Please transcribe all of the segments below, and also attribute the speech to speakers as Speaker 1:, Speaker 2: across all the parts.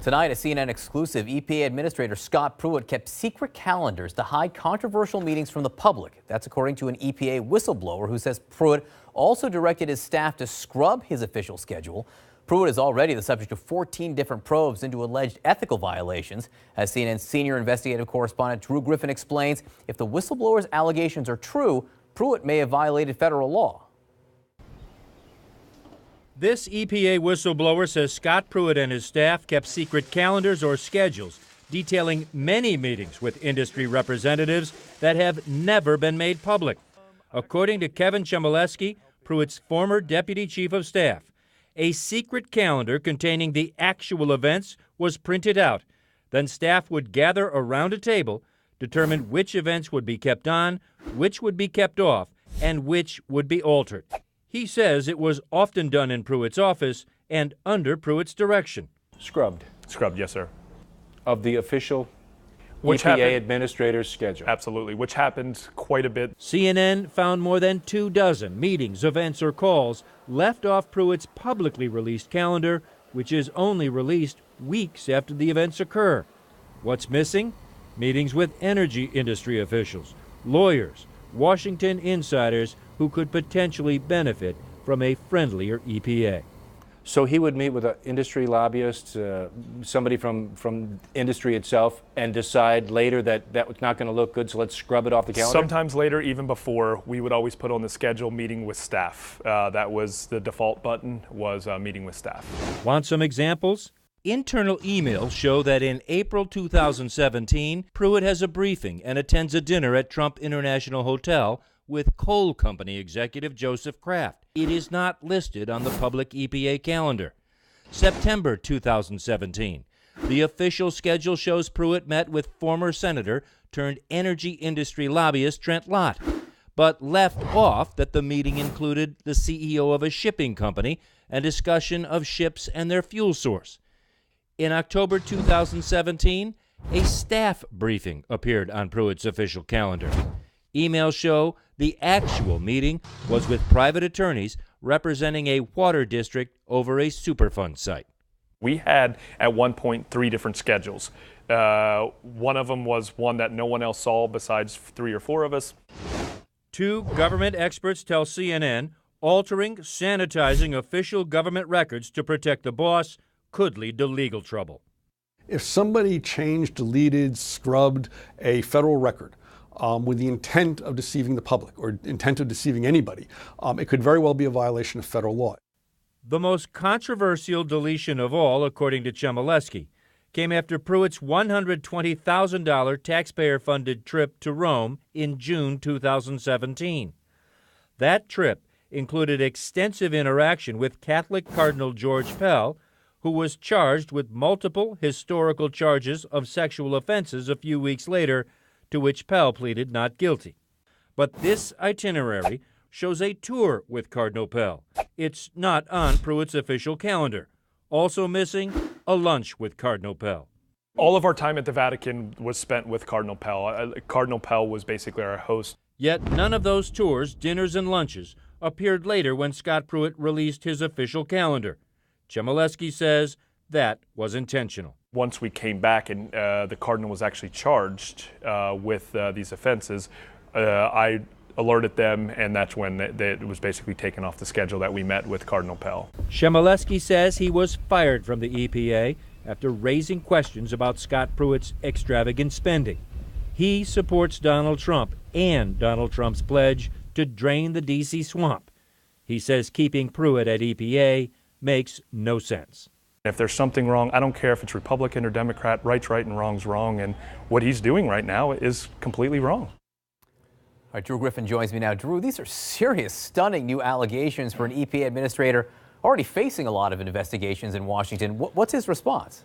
Speaker 1: Tonight, a CNN exclusive, EPA Administrator Scott Pruitt kept secret calendars to hide controversial meetings from the public. That's according to an EPA whistleblower who says Pruitt also directed his staff to scrub his official schedule. Pruitt is already the subject of 14 different probes into alleged ethical violations. As CNN's senior investigative correspondent Drew Griffin explains, if the whistleblower's allegations are true, Pruitt may have violated federal law.
Speaker 2: This EPA whistleblower says Scott Pruitt and his staff kept secret calendars or schedules detailing many meetings with industry representatives that have never been made public. According to Kevin Chmielewski, Pruitt's former deputy chief of staff, a secret calendar containing the actual events was printed out. Then staff would gather around a table, determine which events would be kept on, which would be kept off, and which would be altered. He says it was often done in Pruitt's office and under Pruitt's direction.
Speaker 3: Scrubbed.
Speaker 4: Scrubbed, yes, sir.
Speaker 3: Of the official EPA administrator's schedule.
Speaker 4: Absolutely, which happened quite a bit.
Speaker 2: CNN found more than 24 meetings, events, or calls left off Pruitt's publicly released calendar, which is only released weeks after the events occur. What's missing? Meetings with energy industry officials, lawyers, Washington insiders who could potentially benefit from a friendlier EPA.
Speaker 3: So he would meet with an industry lobbyist, somebody from industry itself, and decide later that that was not going to look good, so let's scrub it off the calendar?
Speaker 4: Sometimes later, even before, we would always put on the schedule meeting with staff. That was the default button, was meeting with staff.
Speaker 2: Want some examples? Internal emails show that in April 2017, Pruitt has a briefing and attends a dinner at Trump International Hotel with coal company executive Joseph Kraft. It is not listed on the public EPA calendar. September 2017, the official schedule shows Pruitt met with former senator turned energy industry lobbyist Trent Lott, but left off that the meeting included the CEO of a shipping company and discussion of ships and their fuel source. In October 2017, a staff briefing appeared on Pruitt's official calendar. Emails show the actual meeting was with private attorneys representing a water district over a Superfund site.
Speaker 4: We had, at one point, 3 different schedules. One of them was one that no one else saw besides 3 or 4 of us.
Speaker 2: 2 government experts tell CNN altering, sanitizing official government records to protect the boss could lead to legal trouble.
Speaker 5: If somebody changed, deleted, scrubbed a federal record with the intent of deceiving the public or intent of deceiving anybody, it could very well be a violation of federal law.
Speaker 2: The most controversial deletion of all, according to Chmielewski, came after Pruitt's $120,000 taxpayer-funded trip to Rome in June 2017. That trip included extensive interaction with Catholic Cardinal George Pell, who was charged with multiple historical charges of sexual offenses a few weeks later, to which Pell pleaded not guilty. But this itinerary shows a tour with Cardinal Pell. It's not on Pruitt's official calendar. Also missing, a lunch with Cardinal Pell.
Speaker 4: All of our time at the Vatican was spent with Cardinal Pell. Cardinal Pell was basically our host.
Speaker 2: Yet none of those tours, dinners, and lunches appeared later when Scott Pruitt released his official calendar. Chmielewski says that was intentional.
Speaker 4: Once we came back and the Cardinal was actually charged with these offenses, I alerted them, and that's when it was basically taken off the schedule that we met with Cardinal Pell.
Speaker 2: Chmielewski says he was fired from the EPA after raising questions about Scott Pruitt's extravagant spending. He supports Donald Trump and Donald Trump's pledge to drain the D.C. swamp. He says keeping Pruitt at EPA makes no sense.
Speaker 4: If there's something wrong, I don't care if it's Republican or Democrat, right's right and wrong's wrong, and what he's doing right now is completely wrong.
Speaker 1: All right, Drew Griffin joins me now. Drew, these are serious, stunning new allegations for an EPA administrator already facing a lot of investigations in Washington. What's his response?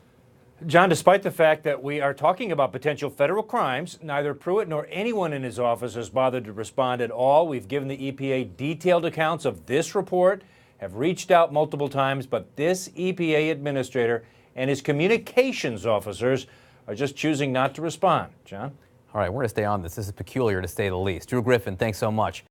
Speaker 2: John, despite the fact that we are talking about potential federal crimes, neither Pruitt nor anyone in his office has bothered to respond at all. We've given the EPA detailed accounts of this report, have reached out multiple times, but this EPA administrator and his communications officers are just choosing not to respond. John?
Speaker 1: All right, we're going to stay on this. This is peculiar, to say the least. Drew Griffin, thanks so much.